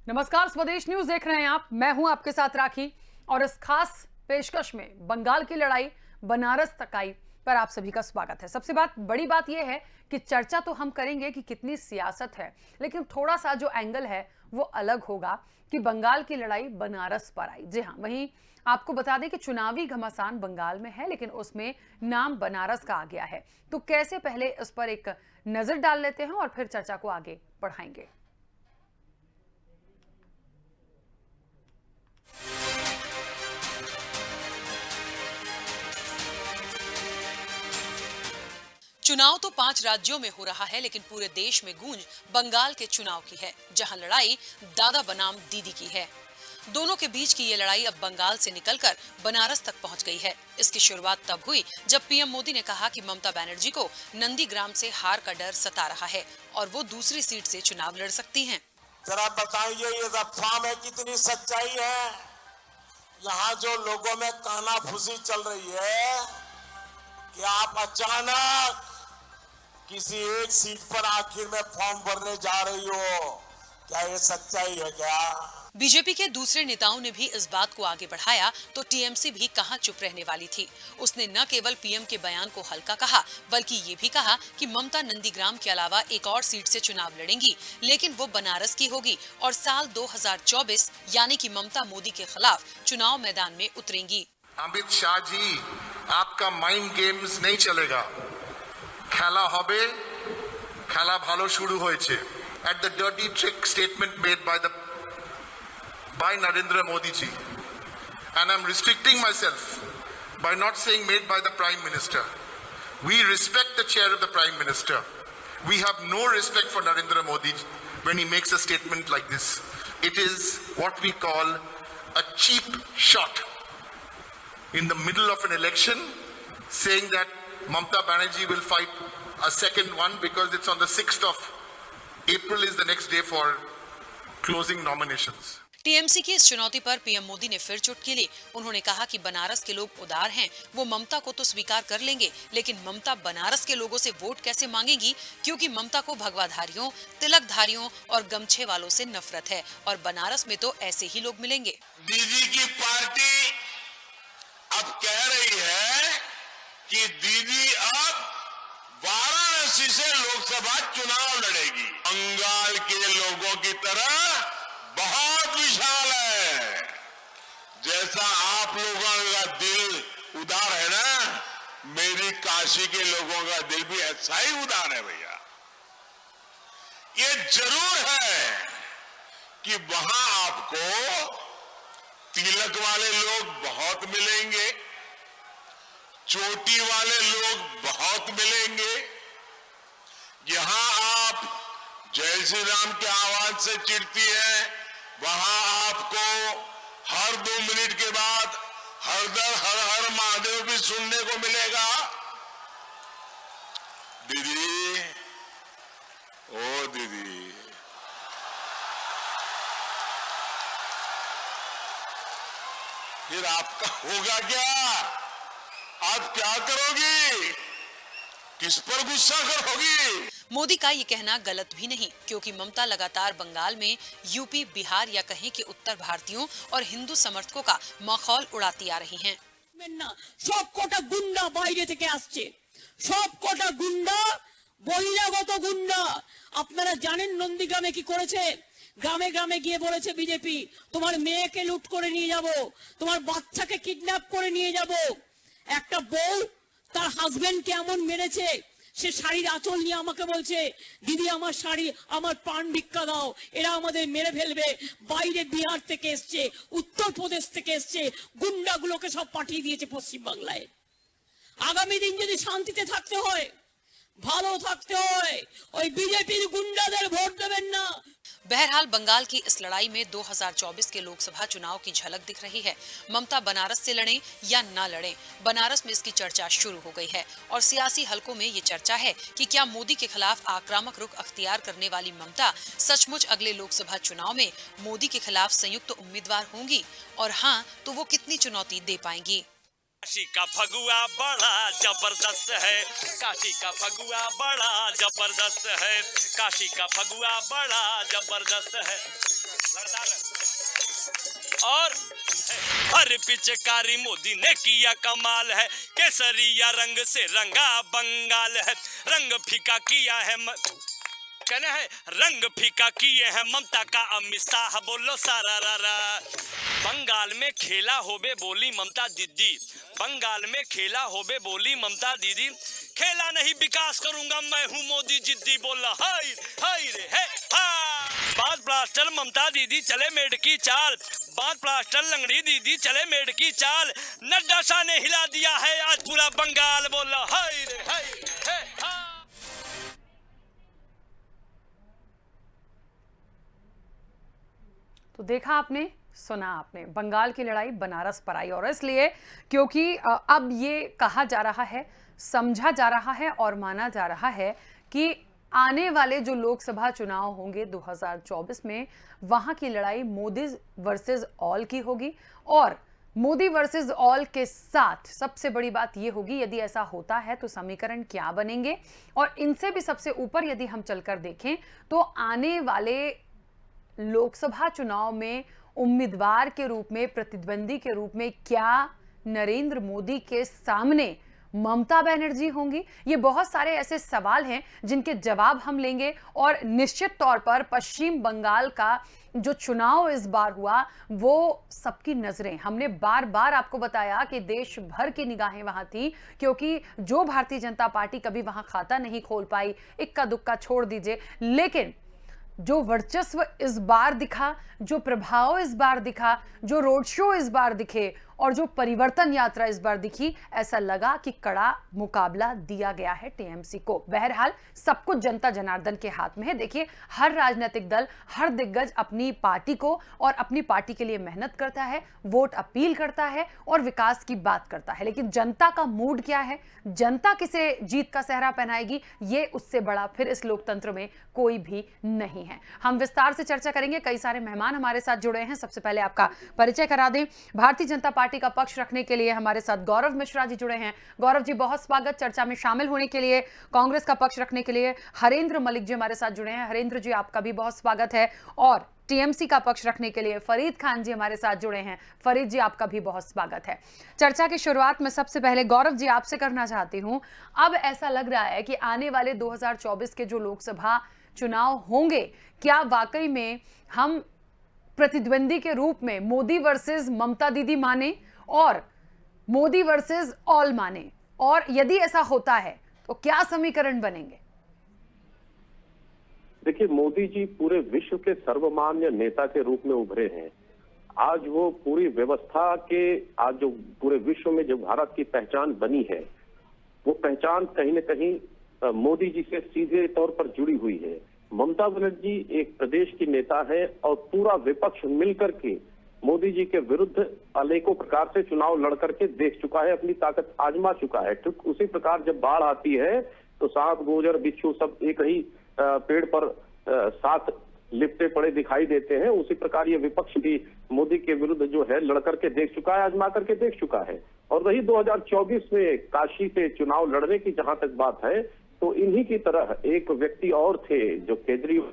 नमस्कार, स्वदेश न्यूज देख रहे हैं आप। मैं हूं आपके साथ राखी और इस खास पेशकश में बंगाल की लड़ाई बनारस तक आई पर आप सभी का स्वागत है। सबसे बड़ी बात यह है कि चर्चा तो हम करेंगे कि कितनी सियासत है, लेकिन थोड़ा सा जो एंगल है वो अलग होगा कि बंगाल की लड़ाई बनारस पर आई। जी हाँ, वहीं आपको बता दें कि चुनावी घमासान बंगाल में है, लेकिन उसमें नाम बनारस का आ गया है। तो कैसे, पहले इस पर एक नजर डाल लेते हैं और फिर चर्चा को आगे बढ़ाएंगे। चुनाव तो 5 राज्यों में हो रहा है, लेकिन पूरे देश में गूंज बंगाल के चुनाव की है, जहां लड़ाई दादा बनाम दीदी की है। दोनों के बीच की ये लड़ाई अब बंगाल से निकलकर बनारस तक पहुंच गई है। इसकी शुरुआत तब हुई जब पीएम मोदी ने कहा कि ममता बनर्जी को नंदीग्राम से हार का डर सता रहा है और वो दूसरी सीट से चुनाव लड़ सकती हैं। जरा बताइए, ये अफवाह में कितनी सच्चाई है? यहाँ जो लोगों में कानाफूसी चल रही है कि आप अचानक किसी एक सीट पर आखिर में फॉर्म भरने जा रही हो, क्या ये सच्चाई है क्या? बीजेपी के दूसरे नेताओं ने भी इस बात को आगे बढ़ाया तो टीएमसी भी कहां चुप रहने वाली थी। उसने न केवल पीएम के बयान को हल्का कहा, बल्कि ये भी कहा कि ममता नंदीग्राम के अलावा एक और सीट से चुनाव लड़ेंगी, लेकिन वो बनारस की होगी और साल 2024 यानी कि ममता मोदी के खिलाफ चुनाव मैदान में उतरेंगी। अमित शाह जी, आपका माइंड गेम्स नहीं चलेगा। खेला होबे, खेला भालो शुरू होएছে। At the dirty trick statement made by Narendra Modi ji, and I'm restricting myself by not saying made by the Prime Minister. We respect the chair of the Prime Minister. We have no respect for Narendra Modi when he makes a statement like this. It is what we call a cheap shot in the middle of an election, saying that Mamta Banerjee will fight a second one because it's on the 6th of April is the next day for closing nominations. TMC की इस चुनौती पर PM Modi ने फिर चुटकी ली। उन्होंने कहा कि बनारस के लोग उदार हैं, वो ममता को तो स्वीकार कर लेंगे, लेकिन ममता बनारस के लोगों से वोट कैसे मांगेगी, क्योंकि ममता को भगवाधारियों, तिलकधारियों और गमछे वालों से नफरत है और बनारस में तो ऐसे ही लोग मिलेंगे। दीदी की पार्टी अब कह रही है कि दीदी अब वाराणसी से लोकसभा चुनाव लड़ेगी। बंगाल के लोगों की तरह बहुत विशाल है। जैसा आप लोगों का दिल उदार है ना, मेरी काशी के लोगों का दिल भी ऐसा ही उदार है भैया। ये जरूर है कि वहां आपको तिलक वाले लोग बहुत मिलेंगे, चोटी वाले लोग बहुत मिलेंगे। यहां आप जय श्री राम की आवाज से चिढ़ती है, वहां आपको हर 2 मिनट के बाद हर हर महादेव भी सुनने को मिलेगा। दीदी, ओ दीदी, फिर आपका होगा क्या? आप क्या करोगी? किस पर गुस्सा करोगी? मोदी का ये कहना गलत भी नहीं, क्योंकि ममता लगातार बंगाल में यूपी, बिहार या कहें कि उत्तर भारतीयों और हिंदू समर्थकों का माहौल उड़ाती आ रही हैं। सब कोटा गुंडा বাইরে থেকে আসছে, सब कोटा गुंडा, বহিরাগত গুন্ডা। আপনারা জানেন নন্দীগ্রামে কি করেছে? গ্রামে গ্রামে গিয়ে বলেছে বিজেপি, তোমার মেয়েকে লুট করে নিয়ে যাব, তোমার বাচ্চাকে কিডন্যাপ করে নিয়ে যাব। একটা বউ তার হাজবেন্ডকে এমন মেরেছে, সে শাড়ির আঁচল নিয়ে আমাকে বলছে, দিদি আমার শাড়ি, আমার প্রাণ ভিক্ষা দাও, এরা আমাদের মেরে ফেলবে। বাইরে বিহার থেকে এসছে, উত্তরপ্রদেশ থেকে এসছে, গুন্ডাগুলোকে সব পাঠিয়ে দিয়েছে পশ্চিম বাংলায়। আগামী দিন যদি শান্তিতে থাকতে হয়, ভালো থাকতে হয়, ওই বিজেপির গুন্ডাদের ভোট দেবেন না। बहरहाल बंगाल की इस लड़ाई में 2024 के लोकसभा चुनाव की झलक दिख रही है। ममता बनारस से लड़ें या न लड़ें, बनारस में इसकी चर्चा शुरू हो गई है और सियासी हलकों में ये चर्चा है कि क्या मोदी के खिलाफ आक्रामक रुख अख्तियार करने वाली ममता सचमुच अगले लोकसभा चुनाव में मोदी के खिलाफ संयुक्त उम्मीदवार होंगी, और हाँ तो वो कितनी चुनौती दे पाएंगी। काशी का फगुआ बड़ा जबरदस्त है, काशी का फगुआ बड़ा जबरदस्त है, काशी का फगुआ बड़ा जबरदस्त है। और हर पिचकारी मोदी ने किया कमाल है, केसरिया रंग से रंगा बंगाल है, रंग फीका किया है कहना है, रंग फीका किए हैं ममता का अमित शाह, बोलो सारा रा। बंगाल में खेला होबे बोली ममता दीदी, बंगाल में खेला होबे बोली ममता दीदी, खेला नहीं विकास करूंगा मैं हूँ मोदी जिद्दी, बोला हाय हाय रे है हा। बात प्लास्टर ममता दीदी चले मेड की चाल, बात प्लास्टर लंगड़ी दीदी चले मेड की चाल, नड्डा शाह ने हिला दिया है आज पूरा बंगाल, बोला हाय रे हाय है हा। तो देखा आपने, सुना आपने, बंगाल की लड़ाई बनारस पर आई, और इसलिए क्योंकि अब ये कहा जा रहा है, समझा जा रहा है और माना जा रहा है कि आने वाले जो लोकसभा चुनाव होंगे 2024 में, वहां की लड़ाई मोदी वर्सेस ऑल की होगी। और मोदी वर्सेस ऑल के साथ सबसे बड़ी बात यह होगी, यदि ऐसा होता है तो समीकरण क्या बनेंगे, और इनसे भी सबसे ऊपर यदि हम चलकर देखें तो आने वाले लोकसभा चुनाव में उम्मीदवार के रूप में, प्रतिद्वंदी के रूप में क्या नरेंद्र मोदी के सामने ममता बनर्जी होंगी? ये बहुत सारे ऐसे सवाल हैं जिनके जवाब हम लेंगे। और निश्चित तौर पर पश्चिम बंगाल का जो चुनाव इस बार हुआ, वो सबकी नजरें, हमने बार बार आपको बताया कि देश भर की निगाहें वहां थी, क्योंकि जो भारतीय जनता पार्टी कभी वहां खाता नहीं खोल पाई, इक्का दुक्का छोड़ दीजिए, लेकिन जो वर्चस्व इस बार दिखा, जो प्रभाव इस बार दिखा, जो रोड शो इस बार दिखे, और जो परिवर्तन यात्रा इस बार दिखी, ऐसा लगा कि कड़ा मुकाबला दिया गया है टीएमसी को। बहरहाल सब कुछ जनता जनार्दन के हाथ में है। देखिए, हर राजनीतिक दल, हर दिग्गज अपनी पार्टी को और अपनी पार्टी के लिए मेहनत करता है, वोट अपील करता है और विकास की बात करता है, लेकिन जनता का मूड क्या है, जनता किसे जीत का सेहरा पहनाएगी, ये उससे बड़ा फिर इस लोकतंत्र में कोई भी नहीं है। हम विस्तार से चर्चा करेंगे, कई सारे मेहमान हमारे साथ जुड़े हैं। सबसे पहले आपका परिचय करा दें। भारतीय जनता पार्टी का पक्ष रखने के लिए हमारे साथ गौरव मिश्रा जी जुड़े हैं। गौरव जी, बहुत स्वागत चर्चा में शामिल होने के लिए। कांग्रेस का पक्ष रखने के लिए हरेंद्र मलिक जी हमारे साथ जुड़े हैं। हरेंद्र जी, आपका भी बहुत स्वागत है। और टीएमसी का पक्ष रखने के लिए फरीद खान जी हमारे साथ जुड़े हैं। फरीद जी, आपका भी बहुत स्वागत है। चर्चा की शुरुआत में सबसे पहले गौरव जी आपसे करना चाहती हूं। अब ऐसा लग रहा है कि आने वाले 2024 के जो लोकसभा चुनाव होंगे, क्या वाकई में हम प्रतिद्वंदी के रूप में मोदी वर्सेस ममता दीदी माने और मोदी वर्सेस ऑल माने, और यदि ऐसा होता है तो क्या समीकरण बनेंगे? देखिए, मोदी जी पूरे विश्व के सर्वमान्य नेता के रूप में उभरे हैं। आज वो पूरी व्यवस्था के, आज जो पूरे विश्व में जो भारत की पहचान बनी है, वो पहचान कहीं न कहीं मोदी जी से सीधे तौर पर जुड़ी हुई है। ममता बनर्जी एक प्रदेश की नेता है और पूरा विपक्ष मिलकर के मोदी जी के विरुद्ध अनेकों प्रकार से चुनाव लड़ करके देख चुका है, अपनी ताकत आजमा चुका है। ठीक उसी प्रकार जब बाढ़ आती है तो सांप, गोजर, बिच्छू सब एक ही पेड़ पर साथ लिपटे पड़े दिखाई देते हैं। उसी प्रकार ये विपक्ष भी मोदी के विरुद्ध जो है लड़ करके देख चुका है, आजमा करके देख चुका है। और रही 2024 में काशी से चुनाव लड़ने की जहां तक बात है, तो इन्हीं की तरह एक व्यक्ति और थे जो केजरीवाल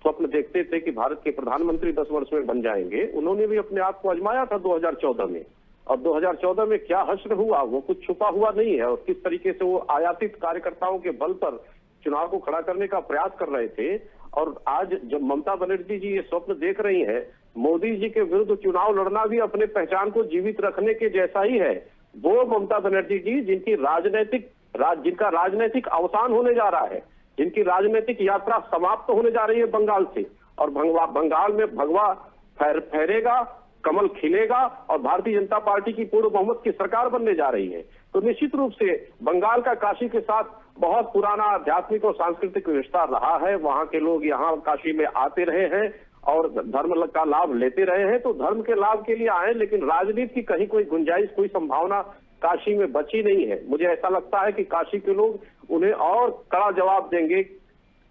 स्वप्न देखते थे कि भारत के प्रधानमंत्री 10 वर्ष में बन जाएंगे। उन्होंने भी अपने आप को आजमाया था 2014 में, और 2014 में क्या हश्र हुआ वो कुछ छुपा हुआ नहीं है। और किस तरीके से वो आयातित कार्यकर्ताओं के बल पर चुनाव को खड़ा करने का प्रयास कर रहे थे। और आज जब ममता बनर्जी जी ये स्वप्न देख रही है, मोदी जी के विरुद्ध चुनाव लड़ना भी अपने पहचान को जीवित रखने के जैसा ही है। वो ममता बनर्जी जी जिनका राजनीतिक अवसान होने जा रहा है, जिनकी राजनीतिक यात्रा समाप्त होने जा रही है बंगाल से, और बंगाल में भगवा फहरेगा, कमल खिलेगा और भारतीय जनता पार्टी की पूर्ण बहुमत की सरकार बनने जा रही है। तो निश्चित रूप से बंगाल का काशी के साथ बहुत पुराना आध्यात्मिक और सांस्कृतिक रिश्ता रहा है। वहां के लोग यहाँ काशी में आते रहे हैं और धर्म का लाभ लेते रहे हैं, तो धर्म के लाभ के लिए आए, लेकिन राजनीति की कहीं कोई गुंजाइश, कोई संभावना काशी में बची नहीं है। मुझे ऐसा लगता है कि काशी के लोग उन्हें और कड़ा जवाब देंगे।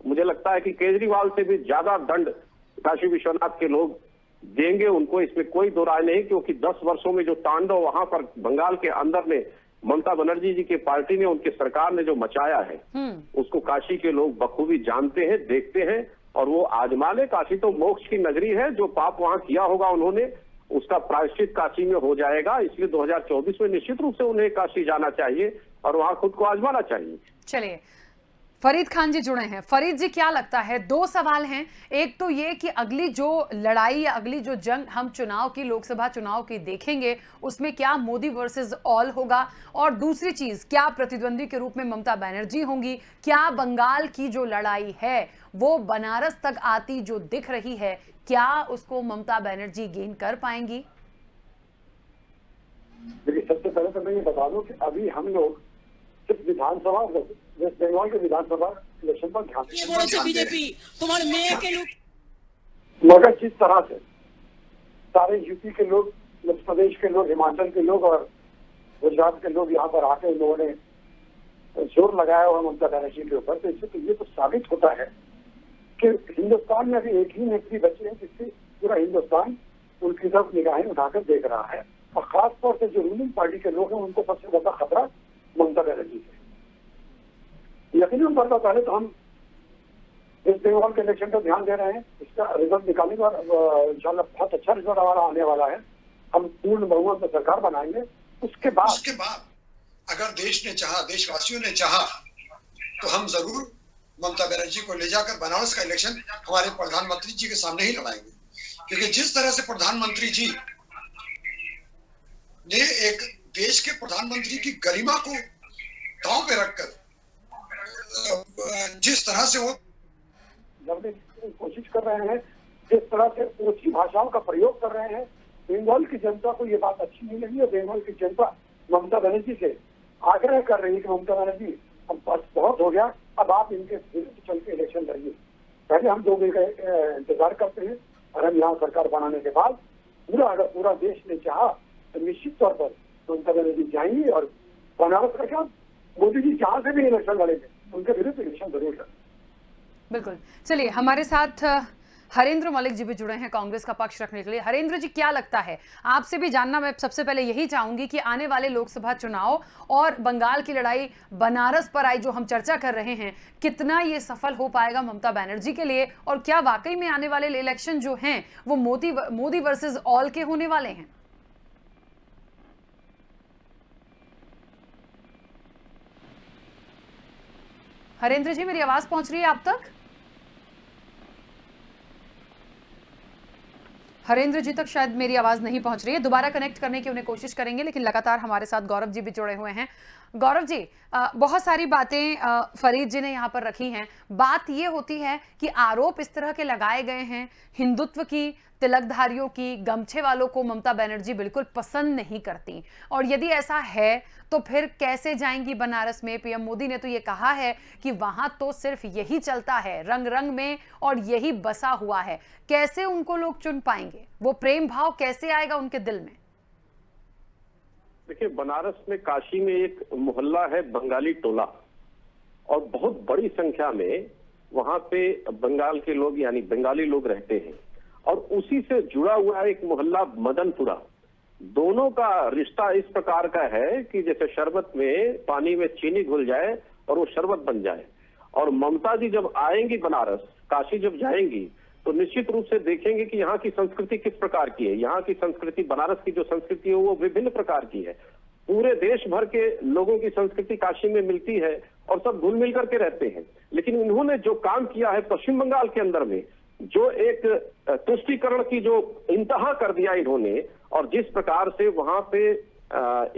मुझे लगता है कि केजरीवाल से भी ज्यादा दंड काशी विश्वनाथ के लोग देंगे उनको, इसमें कोई दो राय नहीं, क्योंकि 10 वर्षों में जो तांडव वहां पर बंगाल के अंदर में ममता बनर्जी जी की पार्टी ने, उनकी सरकार ने जो मचाया है, उसको काशी के लोग बखूबी जानते हैं, देखते हैं, और वो आजमा ले। काशी तो मोक्ष की नगरी है, जो पाप वहां किया होगा उन्होंने, उसका प्रायश्चित काशी में हो जाएगा। इसलिए 2024 में निश्चित रूप से उन्हें काशी जाना चाहिए और वहां खुद को आजमाना चाहिए। चलिए, फरीद खान जी जुड़े हैं। फरीद जी, क्या लगता है, दो सवाल हैं। एक तो ये कि अगली जो लड़ाई या अगली जो जंग हम चुनाव की, लोकसभा चुनाव की देखेंगे, उसमें क्या मोदी वर्सेस ऑल होगा, और दूसरी चीज, क्या प्रतिद्वंदी के रूप में ममता बनर्जी होंगी, क्या बंगाल की जो लड़ाई है वो बनारस तक आती जो दिख रही है, क्या उसको ममता बनर्जी गेन कर पाएंगी? देखिए, सबसे पहले तो मैं ये बता दूं कि अभी हम लोग सिर्फ विधानसभा, वेस्ट बंगाल के विधानसभा इलेक्शन पर ध्यान ये बोले थे बीजेपी तुम्हारे मेयर के लोग, मगर जिस तरह से सारे यूपी के लोग, मध्य प्रदेश के लोग, हिमाचल के लोग और गुजरात के लोग यहाँ पर आके लोगों ने जोर लगाया हुआ ममता बनर्जी के ऊपर, तो इससे तो ये तो साबित होता है कि हिंदुस्तान में अभी एक ही नेत्री बचे हैं जिससे पूरा हिंदुस्तान उनकी तरफ निगाहें उठाकर देख रहा है, और खास तौर से जो रूलिंग पार्टी के लोग हैं उनको सबसे ज्यादा खतरा ममता बनर्जी से। यकीनन पड़ता, पहले तो हम वेस्ट बंगाल के इलेक्शन पर ध्यान दे रहे हैं, इसका रिजल्ट निकालेंगे और इंशाल्लाह बहुत अच्छा रिजल्ट हमारा आने वाला है। हम पूर्ण बहुमत में सरकार बनाएंगे। उसके बाद अगर देश ने चाहा, देशवासियों ने चाहा, तो हम जरूर ममता बनर्जी को ले जाकर बनारस का इलेक्शन हमारे प्रधानमंत्री जी के सामने ही लड़ाएंगे, क्योंकि जिस तरह से प्रधानमंत्री जी ने एक देश के प्रधानमंत्री की गरिमा को दांव पे रखकर जिस तरह से वो लड़ने की कोशिश कर रहे हैं, जिस तरह से ऊंची भाषाओं का प्रयोग कर रहे हैं, बंगाल की जनता को ये बात अच्छी नहीं लगी, और बंगाल की जनता ममता बनर्जी से आग्रह कर रही है कि ममता बनर्जी अब बस बहुत हो गया, अब आप इनके विरुद्ध चल के इलेक्शन लड़िए। पहले हम 2 दिन का इंतजार करते हैं, और हम यहाँ सरकार बनाने के बाद अगर पूरा देश ने चाहा तो निश्चित तौर पर ममता बनर्जी जाएंगी, और बनारस का क्या, मोदी जी जहां से भी इलेक्शन लड़ेंगे उनके विरुद्ध इलेक्शन जरूर लड़ेंगे। बिल्कुल। चलिए, हमारे साथ हरेंद्र मलिक जी भी जुड़े हैं कांग्रेस का पक्ष रखने के लिए। हरेंद्र जी, क्या लगता है, आपसे भी जानना मैं सबसे पहले यही चाहूंगी कि आने वाले लोकसभा चुनाव और बंगाल की लड़ाई बनारस पर आई जो हम चर्चा कर रहे हैं, कितना ये सफल हो पाएगा ममता बनर्जी के लिए, और क्या वाकई में आने वाले इलेक्शन जो हैं वो मोदी वर्सेस ऑल के होने वाले हैं? हरेंद्र जी, मेरी आवाज पहुंच रही है आप तक? हरेंद्र जी तक शायद मेरी आवाज नहीं पहुंच रही है। दोबारा कनेक्ट करने की उन्हें कोशिश करेंगे, लेकिन लगातार हमारे साथ गौरव जी भी जुड़े हुए हैं। गौरव जी, बहुत सारी बातें फरीद जी ने यहाँ पर रखी हैं। बात ये होती है कि आरोप इस तरह के लगाए गए हैं, हिंदुत्व की, तिलकधारियों की, गमछे वालों को ममता बनर्जी बिल्कुल पसंद नहीं करती, और यदि ऐसा है तो फिर कैसे जाएंगी बनारस में? पीएम मोदी ने तो ये कहा है कि वहां तो सिर्फ यही चलता है, रंग रंग में, और यही बसा हुआ है। कैसे उनको लोग चुन पाएंगे? वो प्रेम भाव कैसे आएगा उनके दिल में? देखिए, बनारस में, काशी में एक मोहल्ला है बंगाली टोला, और बहुत बड़ी संख्या में वहां पे बंगाल के लोग यानी बंगाली लोग रहते हैं, और उसी से जुड़ा हुआ एक मोहल्ला मदनपुरा। दोनों का रिश्ता इस प्रकार का है कि जैसे शरबत में पानी में चीनी घुल जाए और वो शरबत बन जाए। और ममता जी जब आएंगी बनारस, काशी जब जाएंगी, तो निश्चित रूप से देखेंगे कि यहाँ की संस्कृति किस प्रकार की है। यहाँ की संस्कृति, बनारस की जो संस्कृति है वो विभिन्न प्रकार की है। पूरे देश भर के लोगों की संस्कृति काशी में मिलती है और सब घुल मिल करके रहते हैं। लेकिन इन्होंने जो काम किया है पश्चिम बंगाल के अंदर में, जो एक तुष्टीकरण की जो इंतहा कर दिया इन्होंने, और जिस प्रकार से वहां पे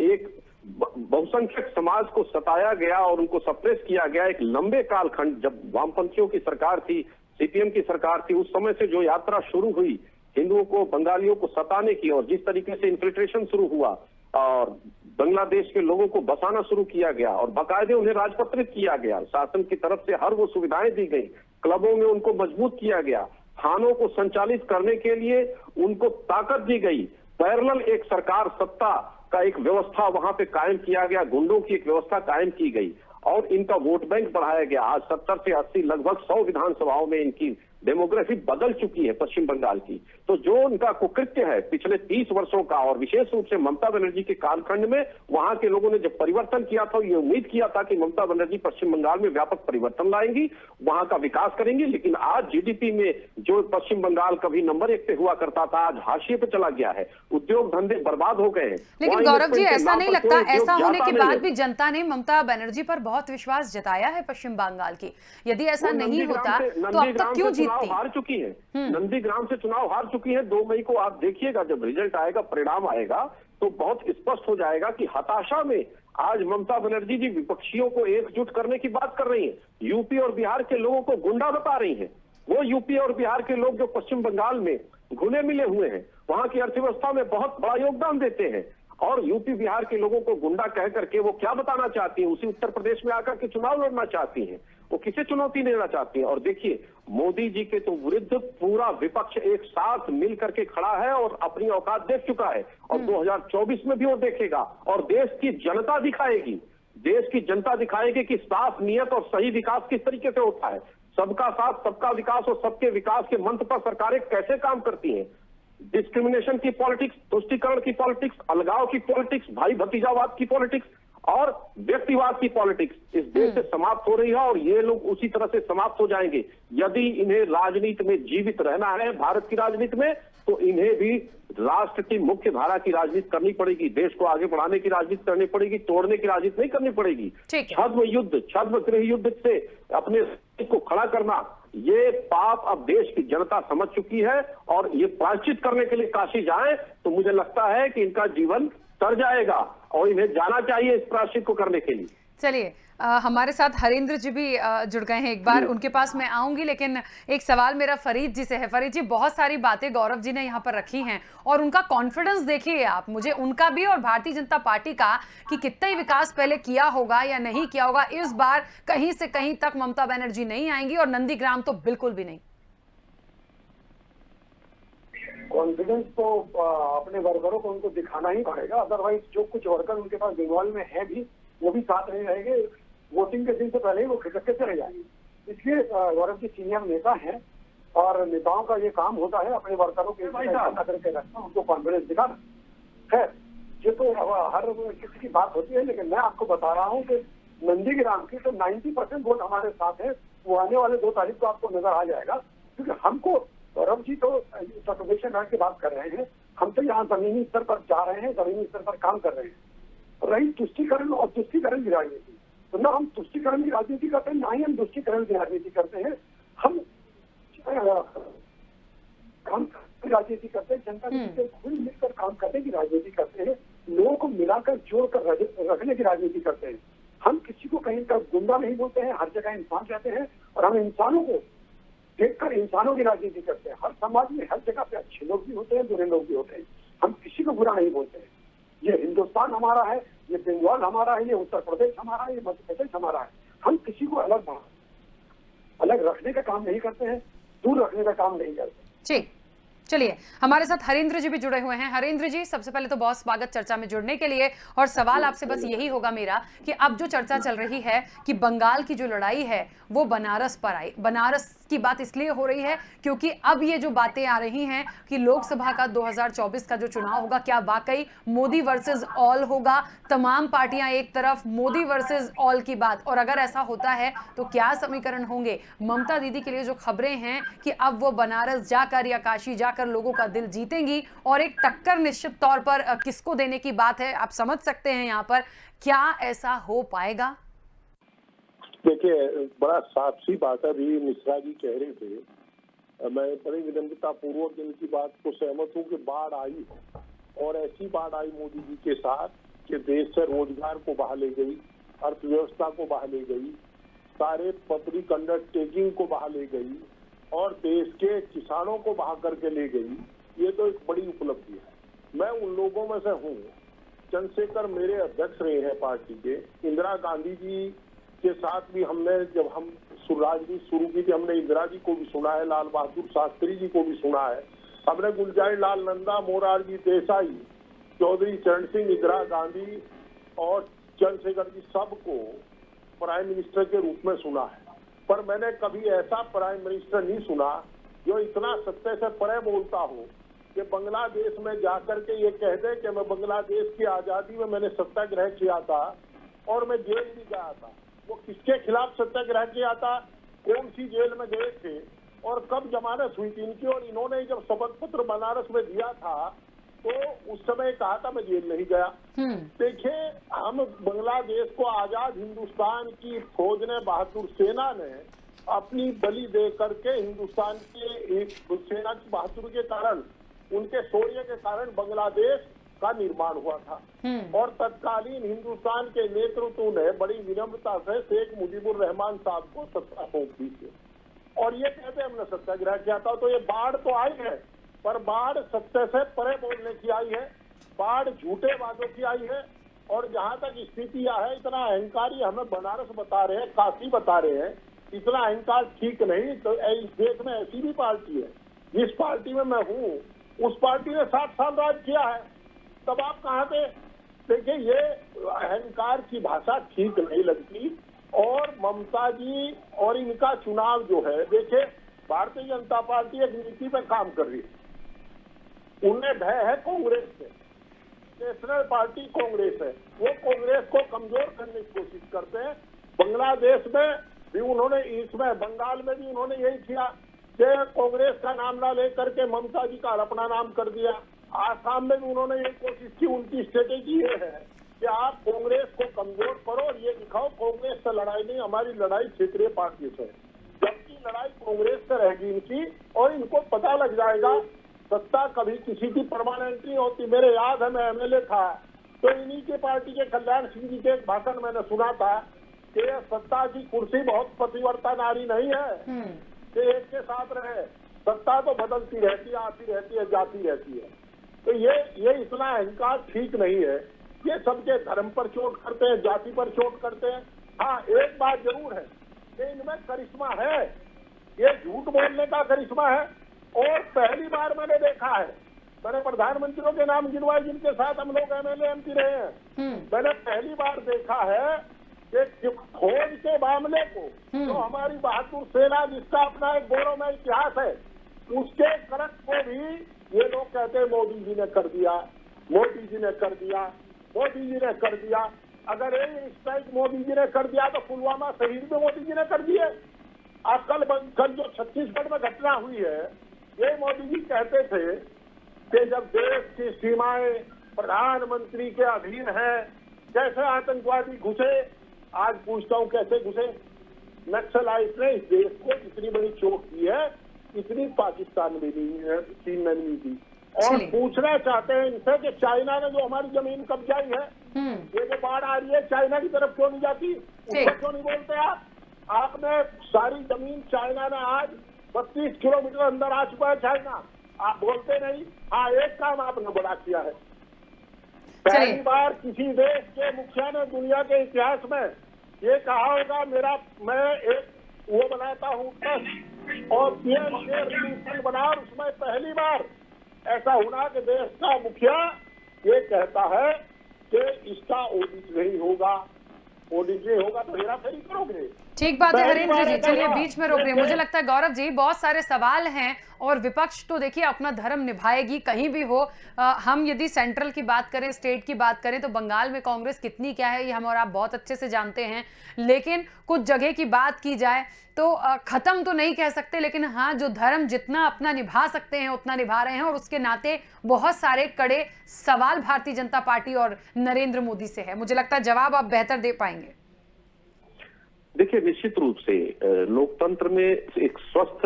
एक बहुसंख्यक समाज को सताया गया और उनको सप्रेस किया गया एक लंबे कालखंड, जब वामपंथियों की सरकार थी, सीपीएम की सरकार थी, उस समय से जो यात्रा शुरू हुई हिंदुओं को, बंगालियों को सताने की, और जिस तरीके से इन्फिल्ट्रेशन शुरू हुआ और बांग्लादेश के लोगों को बसाना शुरू किया गया और बाकायदे उन्हें राजपत्रित किया गया, शासन की तरफ से हर वो सुविधाएं दी गई, क्लबों में उनको मजबूत किया गया, थानों को संचालित करने के लिए उनको ताकत दी गई, पैरेलल एक सरकार सत्ता का एक व्यवस्था वहां पे कायम किया गया, गुंडों की एक व्यवस्था कायम की गई, और इनका वोट बैंक बढ़ाया गया। आज 70 से 80 लगभग 100 विधानसभाओं में इनकी डेमोग्राफी बदल चुकी है पश्चिम बंगाल की। तो जो उनका कुकृत्य है पिछले 30 वर्षों का, और विशेष रूप से ममता बनर्जी के कालखंड में वहां के लोगों ने जब परिवर्तन किया था, ये उम्मीद किया था कि ममता बनर्जी पश्चिम बंगाल में व्यापक परिवर्तन लाएंगी, वहां का विकास करेंगी। लेकिन आज जीडीपी में जो पश्चिम बंगाल कभी नंबर 1 पे हुआ करता था, आज हाशिए पे चला गया है। उद्योग धंधे बर्बाद हो गए हैं। लेकिन गौरव जी, ऐसा नहीं लगता, ऐसा होने के बाद भी जनता ने ममता बनर्जी पर बहुत विश्वास जताया है पश्चिम बंगाल की। यदि ऐसा नहीं होता तो अब तक क्यों जीतती? हार चुकी है, नंदीग्राम से चुनाव हार चुकी है। 2 मई को आप देखिएगा, जब रिजल्ट आएगा, परिणाम आएगा, तो बहुत स्पष्ट हो जाएगा कि हताशा में आज ममता बनर्जी जी विपक्षियों को एकजुट करने की बात कर रही हैं। यूपी और बिहार के लोगों को गुंडा बता रही हैं। वो यूपी और बिहार के लोग जो पश्चिम बंगाल में घुले मिले हुए हैं, वहां की अर्थव्यवस्था में बहुत बड़ा योगदान देते हैं, और यूपी बिहार के लोगों को गुंडा कह करके वो क्या बताना चाहती हैं? उसी उत्तर प्रदेश में आकर के चुनाव लड़ना चाहती हैं। वो किसे चुनौती देना चाहती हैं? और देखिए, मोदी जी के तो विरुद्ध पूरा विपक्ष एक साथ मिल करके खड़ा है और अपनी औकात देख चुका है, और 2024 में भी वो देखेगा, और देश की जनता दिखाएगी, देश की जनता दिखाएगी कि साफ नियत और सही विकास किस तरीके से होता है। सबका साथ, सबका विकास और सबके विकास के मंत्र पर सरकारें कैसे काम करती हैं। डिस्क्रिमिनेशन की पॉलिटिक्स, तुष्टीकरण की पॉलिटिक्स, अलगाव की पॉलिटिक्स, भाई भतीजावाद की पॉलिटिक्स और व्यक्तिवाद की पॉलिटिक्स इस देश से समाप्त हो रही है, और ये लोग उसी तरह से समाप्त हो जाएंगे। यदि इन्हें राजनीति में जीवित रहना है, भारत की राजनीति में, तो इन्हें भी राष्ट्र की मुख्य धारा की राजनीति करनी पड़ेगी, देश को आगे बढ़ाने की राजनीति करनी पड़ेगी, तोड़ने की राजनीति नहीं करनी पड़ेगी। छद्म युद्ध, छद्म गृह युद्ध से अपने को खड़ा करना, ये पाप अब देश की जनता समझ चुकी है, और ये प्रायश्चित करने के लिए काशी जाएं तो मुझे लगता है कि इनका जीवन तर जाएगा, और इन्हें जाना चाहिए इस प्रायश्चित को करने के लिए। चलिए, हमारे साथ हरेंद्र जी भी जुड़ गए हैं, एक बार उनके पास मैं आऊंगी, लेकिन एक सवाल मेरा फरीद जी से है। फरीद जी, बहुत सारी बातें गौरव जी ने यहाँ पर रखी हैं, और उनका कॉन्फिडेंस देखिए आप, मुझे उनका भी और भारतीय जनता पार्टी का, कि कितना ही विकास पहले किया होगा या नहीं किया होगा, इस बार कहीं से कहीं तक ममता बनर्जी नहीं आएंगी, और नंदीग्राम तो बिल्कुल भी नहीं। कॉन्फिडेंस तो अपने वर्करों को उनको दिखाना ही पड़ेगा, अदरवाइज जो कुछ वर्कर उनके पास बंगाल में है भी, वो भी साथ नहीं रहेंगे। वोटिंग के दिन से पहले ही वो खिसक के चले जाएंगे। इसलिए गौरव जी सीनियर नेता हैं, और नेताओं का ये काम होता है अपने वर्करों के करके रखना, उनको कॉन्फिडेंस दिखाना। खैर, ये तो हर किसी की बात होती है, लेकिन मैं आपको बता रहा हूँ कि नंदीग्राम की तो 90% वोट हमारे साथ है। वो आने वाले 2 तारीख को आपको नजर आ जाएगा, क्योंकि हमको, गौरव जी तो उत्तर प्रदेश में की बात कर रहे हैं, हम तो यहाँ जमीनी स्तर पर जा रहे हैं, जमीनी स्तर पर काम कर रहे हैं। रही तुष्टीकरण और तुष्टीकरण की राजनीति, तो ना हम तुष्टीकरण की राजनीति करते हैं, ना ही हम तुष्टीकरण की राजनीति करते हैं। हम काम की राजनीति करते हैं, जनता के खुद मिलकर काम करने की राजनीति करते हैं, लोगों को मिलाकर जोड़कर रखने की राजनीति करते हैं। हम किसी को कहीं का गुंडा नहीं बोलते हैं, हर जगह इंसान रहते हैं, और हम इंसानों को देखकर इंसानों की राजनीति करते हैं। हर समाज में हर जगह पे अच्छे लोग भी होते हैं, बुरे लोग भी होते हैं, हम किसी को बुरा नहीं बोलते हैं। ये हिंदुस्तान हमारा है, ये बंगाल हमारा है, ये उत्तर प्रदेश हमारा है, ये मध्य प्रदेश हमारा है। हम किसी को अलग रखने का काम नहीं करते हैं, दूर रखने का काम नहीं करते। जी, चलिए, हमारे साथ हरेंद्र जी भी जुड़े हुए हैं। हरेंद्र जी, सबसे पहले तो बहुत स्वागत चर्चा में जुड़ने के लिए, और सवाल आपसे बस यही होगा मेरा कि अब जो चर्चा चल रही है कि बंगाल की जो लड़ाई है वो बनारस पर आई, बनारस की बात इसलिए हो रही है क्योंकि अब ये जो बातें आ रही हैं कि लोकसभा का 2024 का जो चुनाव होगा, क्या वाकई मोदी वर्सेस ऑल होगा, तमाम पार्टियां एक तरफ, मोदी वर्सेस ऑल की बात, और अगर ऐसा होता है तो क्या समीकरण होंगे। ममता दीदी के लिए जो खबरें हैं कि अब वो बनारस जाकर या काशी जाकर लोगों का दिल जीतेंगी, और एक टक्कर निश्चित तौर पर किसको देने की बात है, आप समझ सकते हैं यहाँ पर, क्या ऐसा हो पाएगा? देखिए, बड़ा साक्षी बात अभी मिश्रा जी कह रहे थे, मैं बड़ी विनम्रता पूर्वक इनकी बात को सहमत हूँ कि बाढ़ आई, और ऐसी बाढ़ आई मोदी जी के साथ कि देश से रोजगार को बहा ले गई, अर्थव्यवस्था को बहा ले गई, सारे पब्लिक अंडरटेकिंग को बहा ले गई, और देश के किसानों को बहा करके ले गई। ये तो एक बड़ी उपलब्धि है। मैं उन लोगों में से हूँ, चंद्रशेखर मेरे अध्यक्ष रहे हैं पार्टी के, इंदिरा गांधी जी के साथ भी हमने, जब हम राजनीति शुरू की थी, हमने इंदिरा जी को भी सुना है, लाल बहादुर शास्त्री जी को भी सुना है, हमने गुलजार लाल नंदा, मोरारजी देसाई, चौधरी चरण सिंह, इंदिरा गांधी और चंद्रशेखर जी सबको प्राइम मिनिस्टर के रूप में सुना है। पर मैंने कभी ऐसा प्राइम मिनिस्टर नहीं सुना जो इतना सत्य से परे बोलता हो कि बांग्लादेश में जाकर के ये कह दे कि मैं बांग्लादेश की आजादी में मैंने सत्याग्रह किया था और मैं जेल भी गया था। वो किसके खिलाफ सत्याग्रह किया था, कौन सी जेल में गए थे और कब जमानत हुई थी इनकी, और इन्होंने जब शपथ पत्र बनारस में दिया था तो उस समय कहा था मैं जेल नहीं गया। देखिए, हम बांग्लादेश को आजाद हिंदुस्तान की फौज ने, बहादुर सेना ने अपनी बलि दे करके हिंदुस्तान की सेना की बहादुरी के कारण, उनके शौर्य के कारण बांग्लादेश का निर्माण हुआ था। और तत्कालीन हिंदुस्तान के नेतृत्व ने बड़ी विनम्रता से शेख मुजीबुर रहमान साहब को सत्ता सौंप दी थी और ये कहते हमने सत्याग्रह किया था। तो ये बाढ़ तो आई है, पर बाढ़ सत्य से परे बोलने की आई है, बाढ़ झूठे वादों की आई है। और जहाँ तक स्थिति यह है, इतना अहंकारी हमें बनारस बता रहे हैं, काशी बता रहे हैं, इतना अहंकार ठीक नहीं। तो इस देश में ऐसी भी पार्टी है, जिस पार्टी में मैं हूँ उस पार्टी ने 7 साल राज किया है, तब आप कहाँ थे? देखिए, ये अहंकार की भाषा ठीक नहीं लगती। और ममता जी और इनका चुनाव जो है, देखिए भारतीय जनता पार्टी एक नीति पे काम कर रही है, उन्हें भय है कांग्रेस से, नेशनल पार्टी कांग्रेस है, वो कांग्रेस को कमजोर करने की कोशिश करते हैं। बांग्लादेश में भी उन्होंने, इसमें बंगाल में भी उन्होंने यही किया कि कांग्रेस का नाम ना लेकर के ममता जी का अपना नाम कर दिया। आसाम में भी उन्होंने ये कोशिश की। उनकी स्ट्रेटेजी ये है कि आप कांग्रेस को कमजोर करो और ये दिखाओ कांग्रेस से लड़ाई नहीं, हमारी लड़ाई क्षेत्रीय पार्टी से, जबकि लड़ाई कांग्रेस से रहेगी इनकी। और इनको पता लग जाएगा सत्ता कभी किसी की परमानेंट नहीं होती। मेरे याद है, मैं एमएलए था तो इन्हीं के पार्टी के कल्याण सिंह जी के एक भाषण मैंने सुना था कि सत्ता की कुर्सी बहुत पतिव्रता नारी नहीं है कि एक के साथ रहे, सत्ता तो बदलती रहती है, आती रहती है, जाती रहती है। तो ये इतना अहंकार ठीक नहीं है। ये सबके धर्म पर चोट करते हैं, जाति पर चोट करते हैं। हाँ, एक बात जरूर है कि इनमें करिश्मा है, ये झूठ बोलने का करिश्मा है। और पहली बार मैंने देखा है, मैंने प्रधानमंत्रियों के नाम गिनवाए जिनके साथ हम लोग एमएलए एमपी रहे हैं, मैंने पहली बार देखा है कि फौज के मामले को तो हमारी बहादुर सेना, जिसका अपना एक गौरवमय इतिहास है, उसके करक को भी ये लोग कहते हैं मोदी जी ने कर दिया, मोदी जी ने कर दिया, मोदी जी ने कर दिया। अगर ये स्ट्राइक मोदी जी ने कर दिया तो पुलवामा शहीद में मोदी जी ने कर दिए। अब कल जो छत्तीसगढ़ में घटना हुई है, ये मोदी जी कहते थे कि जब देश की सीमाएं प्रधानमंत्री के अधीन है, कैसे आतंकवादी घुसे। आज पूछता हूँ कैसे घुसे। नक्सलाइट ने इस देश को इतनी बड़ी चोट दी है, इतनी पाकिस्तान में नहीं है, चीन में नहीं दी। और पूछना चाहते हैं इनसे कि चाइना ने जो हमारी जमीन कब्जाई है, ये जो बाढ़ आ रही है, चाइना की तरफ क्यों नहीं जाती, उसको क्यों नहीं बोलते आप? आपने सारी जमीन, चाइना ने आज 32 किलोमीटर अंदर आ चुका है चाइना, आप बोलते नहीं। हाँ, एक काम आपने बड़ा किया है, पहली बार किसी देश के मुखिया ने दुनिया के इतिहास में ये कहा होगा, मैं एक वो बनाता हूँ और पीएम बना, और उसमें पहली बार ऐसा होना कि देश का मुखिया ये कहता है कि इसका ऑडिट नहीं होगा, ऑडिट नहीं होगा तो हेराफेरी करोगे। ठीक बात है हरेंद्र जी, चलिए बीच में रोक रहे हैं। मुझे लगता है गौरव जी, बहुत सारे सवाल हैं और विपक्ष तो देखिए अपना धर्म निभाएगी कहीं भी हो। हम यदि सेंट्रल की बात करें, स्टेट की बात करें, तो बंगाल में कांग्रेस कितनी क्या है ये हम और आप बहुत अच्छे से जानते हैं। लेकिन कुछ जगह की बात की जाए तो खत्म तो नहीं कह सकते, लेकिन हाँ, जो धर्म जितना अपना निभा सकते हैं उतना निभा रहे हैं। और उसके नाते बहुत सारे कड़े सवाल भारतीय जनता पार्टी और नरेंद्र मोदी से है। मुझे लगता है जवाब आप बेहतर दे पाएंगे। देखिए, निश्चित रूप से लोकतंत्र में एक स्वस्थ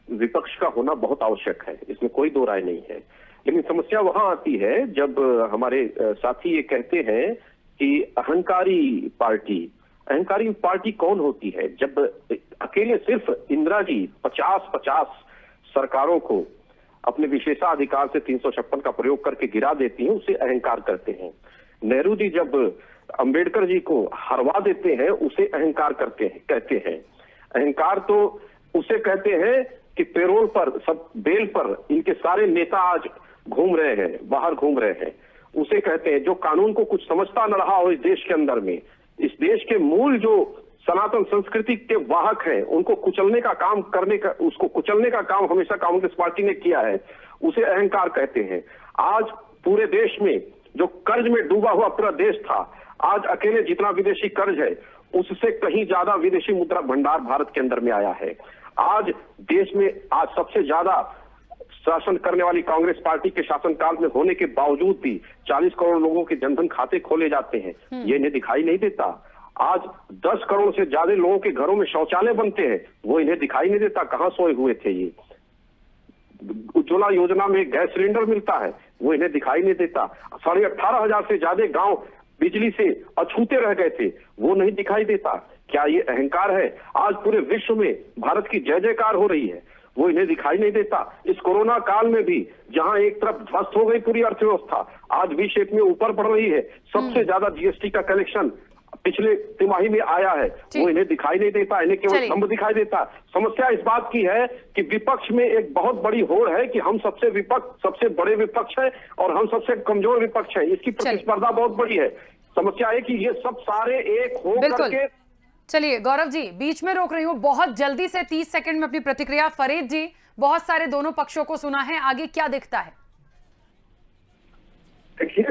विपक्ष का होना बहुत आवश्यक है, इसमें कोई दो राय नहीं है। लेकिन समस्या वहां आती है जब हमारे साथी ये कहते हैं कि अहंकारी पार्टी कौन होती है? जब अकेले सिर्फ इंदिरा जी 50-50 सरकारों को अपने विशेषाधिकार से 356 का प्रयोग करके गिरा देती हैं, उसे अहंकार करते हैं। नेहरू जी जब अंबेडकर जी को हरवा देते हैं, उसे अहंकार कहते हैं। अहंकार तो उसे कहते हैं कि पेरोल पर, सब बेल पर इनके सारे नेता आज घूम रहे हैं, बाहर घूम रहे हैं, उसे कहते हैं। जो कानून को कुछ समझता न रहा हो इस देश के अंदर में, इस देश के मूल जो सनातन संस्कृति के वाहक हैं, उनको कुचलने का काम करने का, उसको कुचलने का काम हमेशा कांग्रेस पार्टी ने किया है, उसे अहंकार कहते हैं। आज पूरे देश में जो कर्ज में डूबा हुआ पूरा देश था, आज अकेले जितना विदेशी कर्ज है उससे कहीं ज्यादा विदेशी मुद्रा भंडार भारत के अंदर में आया है। आज देश में आज सबसे ज्यादा शासन करने वाली कांग्रेस पार्टी के शासनकाल में होने के बावजूद भी 40 करोड़ लोगों के जनधन खाते खोले जाते हैं, ये इन्हें दिखाई नहीं देता। आज 10 करोड़ से ज्यादा लोगों के घरों में शौचालय बनते हैं, वो इन्हें दिखाई नहीं देता। कहां सोए हुए थे ये? उज्ज्वला योजना में गैस सिलेंडर मिलता है, वो इन्हें दिखाई नहीं देता। 18,500 से ज्यादा गांव बिजली से अछूते रह गए थे, वो नहीं दिखाई देता। क्या ये अहंकार है? आज पूरे विश्व में भारत की जय जयकार हो रही है, वो इन्हें दिखाई नहीं देता। इस कोरोना काल में भी जहां एक तरफ ध्वस्त हो गई पूरी अर्थव्यवस्था, आज वी शेप में ऊपर बढ़ रही है। सबसे ज्यादा जीएसटी का कलेक्शन पिछले तिमाही में आया है, वो इन्हें दिखाई नहीं देता, इन्हें केवल स्तंभ दिखाई देता। समस्या इस बात की है कि विपक्ष में एक बहुत बड़ी होड़ है कि हम सबसे बड़े विपक्ष है और हम सबसे कमजोर विपक्ष है। इसकी प्रतिस्पर्धा बहुत बड़ी है। समस्या है कि ये सब सारे एक हो करके। चलिए गौरव जी, बीच में रोक रही हूँ, बहुत जल्दी से 30 सेकंड में अपनी प्रतिक्रिया। फरीद जी, बहुत सारे दोनों पक्षों को सुना है, आगे क्या दिखता है? देखिए,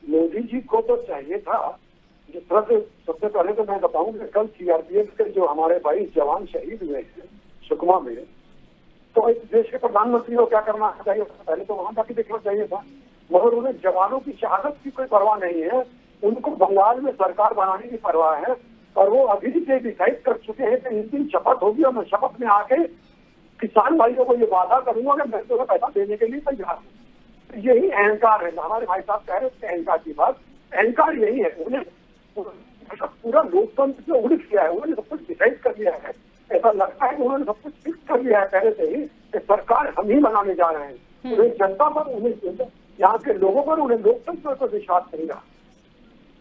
मोदी जी को तो चाहिए था, जिस तरह से सबसे पहले तो मैं बताऊं कि कल सीआरपीएफ के जो हमारे 22 जवान शहीद हुए हैं सुकमा में, तो इस देश के प्रधानमंत्री को क्या करना चाहिए? पहले तो वहां जाके देखना चाहिए था, मगर उन्हें जवानों की शहादत की कोई परवाह नहीं है। उनको बंगाल में सरकार बनाने की परवाह है और वो अभी से डिसाइड कर चुके हैं कि इस दिन शपथ होगी और मैं शपथ में आके किसान भाइयों को ये वादा करूंगा कि मैं तुम्हें पैसा देने के लिए तैयार हूँ। यही अहंकार है। हमारे भाई साहब कह रहे थे अहंकार की बात, अहंकार यही है। उन्हें पूरा लोकतंत्र से उड़ित किया है, उन्होंने सब कुछ डिसाइड कर लिया है। ऐसा लगता है कि उन्होंने सब कुछ फिक्स कर लिया है पहले से ही कि सरकार हम ही बनाने जा रहे हैं। उन्हें जनता पर, उन्हें यहाँ के लोगों पर, उन्हें लोकतंत्र पर विश्वास नहीं रहा।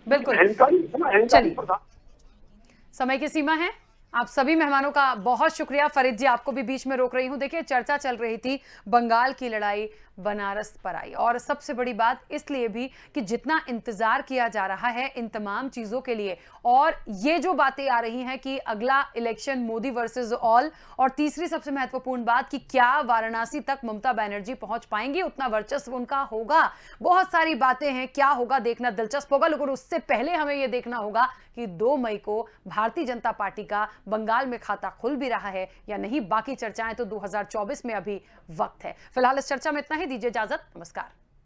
बिल्कुल, अहंकारी समय की सीमा है। आप सभी मेहमानों का बहुत शुक्रिया। फरीद जी, आपको भी बीच में रोक रही हूं। देखिए, चर्चा चल रही थी बंगाल की लड़ाई बनारस पर आई, और सबसे बड़ी बात इसलिए भी कि जितना इंतजार किया जा रहा है इन तमाम चीजों के लिए, और ये जो बातें आ रही हैं कि अगला इलेक्शन मोदी वर्सेस ऑल, और तीसरी सबसे महत्वपूर्ण बात कि क्या वाराणसी तक ममता बनर्जी पहुंच पाएंगी, उतना वर्चस्व उनका होगा। बहुत सारी बातें हैं, क्या होगा देखना दिलचस्प होगा। लेकिन उससे पहले हमें यह देखना होगा कि 2 मई को भारतीय जनता पार्टी का बंगाल में खाता खुल भी रहा है या नहीं। बाकी चर्चाएं तो 2024 में अभी वक्त है। फिलहाल इस चर्चा में इतना ही, दीजिए इजाजत, नमस्कार।